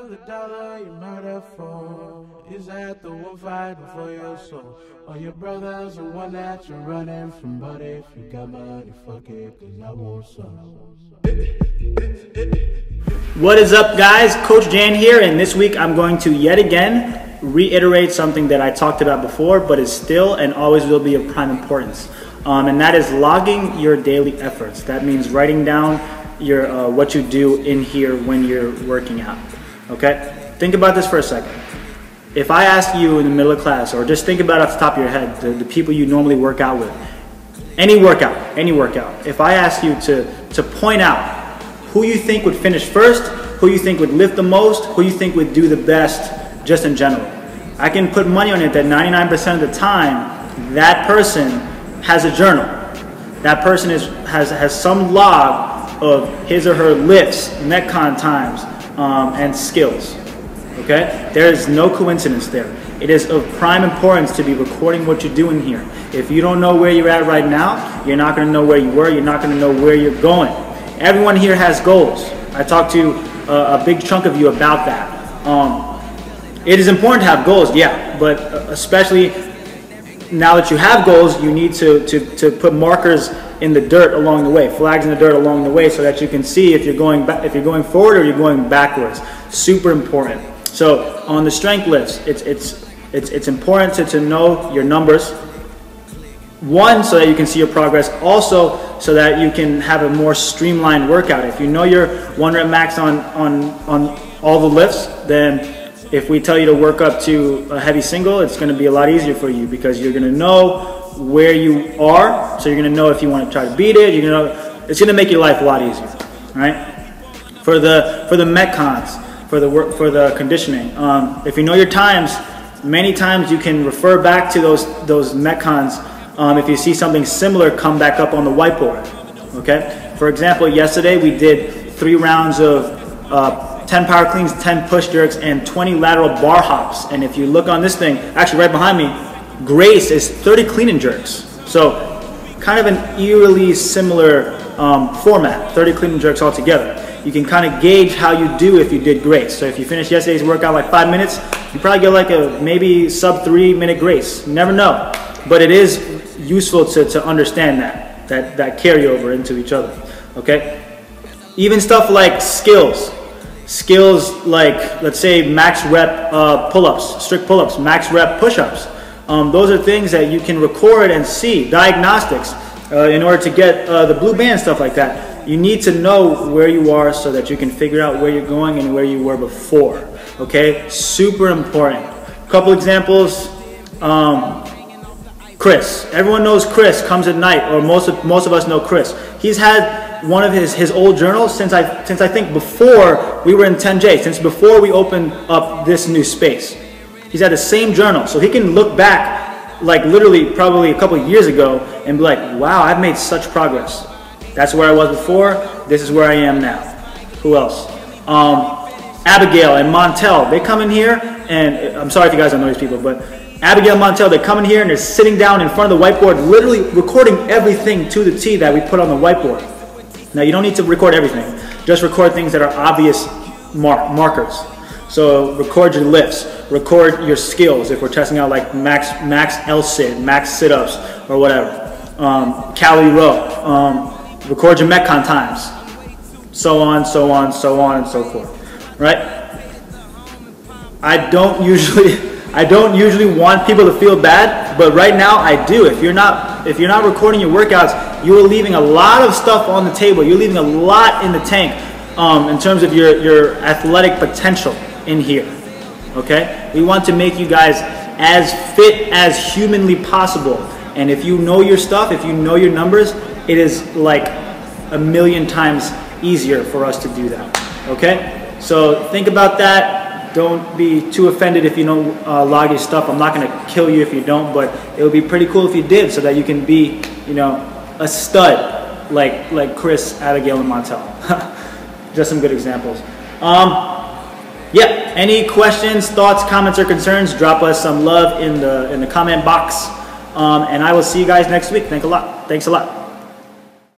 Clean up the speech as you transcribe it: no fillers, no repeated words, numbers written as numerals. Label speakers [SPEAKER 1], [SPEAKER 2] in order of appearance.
[SPEAKER 1] the dollar you murder for? Is that the one fighting for your soul? Or your brother's the one that you're running from? But if you got money, fuck it, cause I want some.
[SPEAKER 2] What is up, guys? Coach Jan here, and this week I'm going to yet again reiterate something that I talked about before, but is still and always will be of prime importance. And that is logging your daily efforts. That means writing down your what you do in here when you're working out. Okay? Think about this for a second. If I ask you in the middle of class, or just think about it off the top of your head, the people you normally work out with, any workout, if I ask you to point out who you think would finish first, who you think would lift the most, who you think would do the best just in general, I can put money on it that 99% of the time that person has a journal. That person has some log of his or her lifts, metcon times, and skills. Okay? There is no coincidence there. It is of prime importance to be recording what you're doing here. If you don't know where you're at right now, you're not going to know where you were, you're not going to know where you're going. Everyone here has goals. I talked to a big chunk of you about that. It is important to have goals, yeah, but especially now that you have goals, you need to put markers in the dirt along the way, flags in the dirt along the way, so that you can see if you're going forward or you're going backwards. Super important. So on the strength lifts, it's important to know your numbers. One, so that you can see your progress. Also, so that you can have a more streamlined workout. If you know your 1 rep max on all the lifts, then if we tell you to work up to a heavy single, it's going to be a lot easier for you because you're going to know where you are. So you're going to know if you want to try to beat it. You're going to know it's going to make your life a lot easier. All right. For the metcons, for the conditioning, if you know your times, many times you can refer back to those metcons. If you see something similar, come back up on the whiteboard. Okay. For example, yesterday we did 3 rounds of 10 power cleans, 10 push jerks, and 20 lateral bar hops. And if you look on this thing, actually right behind me, Grace is 30 clean and jerks. So kind of an eerily similar format, 30 clean and jerks all together. You can kind of gauge how you do if you did Grace. So if you finish yesterday's workout like 5 minutes, you probably get like a maybe sub 3 minute Grace. You never know. But it is useful to understand that carryover into each other. Okay? Even stuff like skills. Skills like, let's say, max rep pull-ups, strict pull-ups, max rep push-ups. Those are things that you can record and see. Diagnostics, in order to get the blue band, stuff like that. You need to know where you are so that you can figure out where you're going and where you were before. Okay? Super important. A couple examples. Chris. Everyone knows Chris comes at night, or most of us know Chris. He's had one of his old journals since I think before we were in 10J, since before we opened up this new space. He's had the same journal, so he can look back like literally probably a couple of years ago and be like, wow, I've made such progress. That's where I was before, this is where I am now. Who else? Abigail and Montel, they come in here, and I'm sorry if you guys don't know these people, but Abigail and Montel, they come in here and they're sitting down in front of the whiteboard, literally recording everything to the T that we put on the whiteboard. Now, you don't need to record everything. Just record things that are obvious markers. So record your lifts. Record your skills if we're testing out like max L-sit, max sit-ups, or whatever. Calorie row. Record your metcon times. So on, so on, so on, and so forth. Right? I don't usually want people to feel bad, but right now I do. If you're not recording your workouts, you are leaving a lot of stuff on the table. You're leaving a lot in the tank in terms of your athletic potential in here. Okay? We want to make you guys as fit as humanly possible. And if you know your stuff, if you know your numbers, it is like a million times easier for us to do that. Okay? So think about that. Don't be too offended if you don't log your stuff. I'm not going to kill you if you don't, but it would be pretty cool if you did, so that you can be, a stud like Chris, Abigail, and Montel. Just some good examples. Yeah. Any questions, thoughts, comments, or concerns? Drop us some love in the comment box, and I will see you guys next week. Thanks a lot.